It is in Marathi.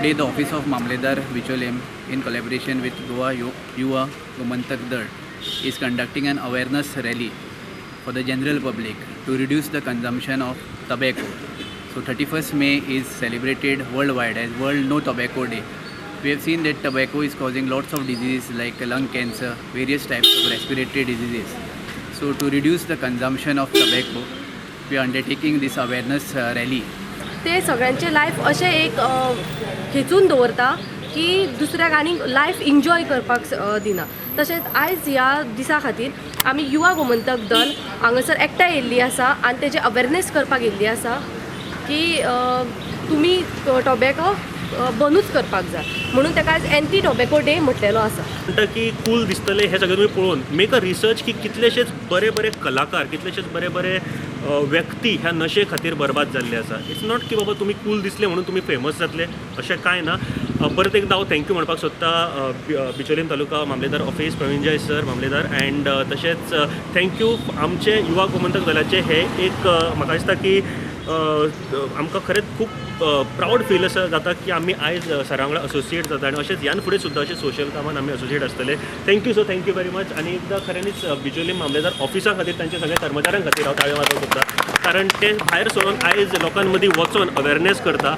Today, the Office of Mamledar Bicholim, in collaboration with Goa Yuva Gomantak Dal, is conducting an awareness rally for the general public to reduce the consumption of tobacco. So 31st May is celebrated worldwide as World No Tobacco Day. We have seen that tobacco is causing lots of diseases like lung cancer, various types of respiratory diseases. So to reduce the consumption of tobacco, we are undertaking this awareness rally. ते सगळ्यांचे लायफ अशें एक हेचून दवरता की दुसऱ्याक आनीक लायफ एन्जॉय करपाक दिना. तशेंच आयज ह्या दिसा खातीर आमी युवा गोमंतक दल हांगासर एकठांय येयल्ली आसा आनी तेजे अवेरनेस करपाक येयल्ली आसा की तुमी टोबॅको बंदूच करपाक जाय म्हणून ताका आयज एंटी टोबॅको डे म्हटलेलो आसा. म्हणटा की कूल दिसतले हे सगळें तुम्ही पळोवन मेक अ रिसर्च की कितलेशेच बरे बरे कलाकार कितलेशेच बरे बरे व्यक्ती ह्या नशे खातीर बरबाद जाल्ले आसा. इट्स नॉट की बाबा तुम्ही कूल दिसले म्हणून तुम्ही फेमस जातले अशें कांय ना. परत एकदा हांव थँक्यू म्हणपाक सोदता बिचोलीम तालुका मामलेदार ऑफिस प्रवीणजय सर मामलेदार अँड तशेंच थँक्यू आमचे युवा गोमंतक दलाचे हे एक म्हाका दिसता की आमकां खरेंच खूब प्राऊड फील असं जाता की आम्ही आयज सरा वांगडा असोसिएट जाता आणि अशेंच ह्यान फुडें सुद्दां अशें सोशल कामान आमी असोसिएट आसतले. Thank you so thank you very much. आणि एकदा खऱ्यांनीच बिचोलीम मामलेदार ऑफिसा खातीर तांच्या सगळ्या कर्मचाऱ्यां खातीर हांव ताळयो वाजोवंक सोदता कारण ते भायर सरून आयज लोकां मदीं वचून अवेरनेस करता.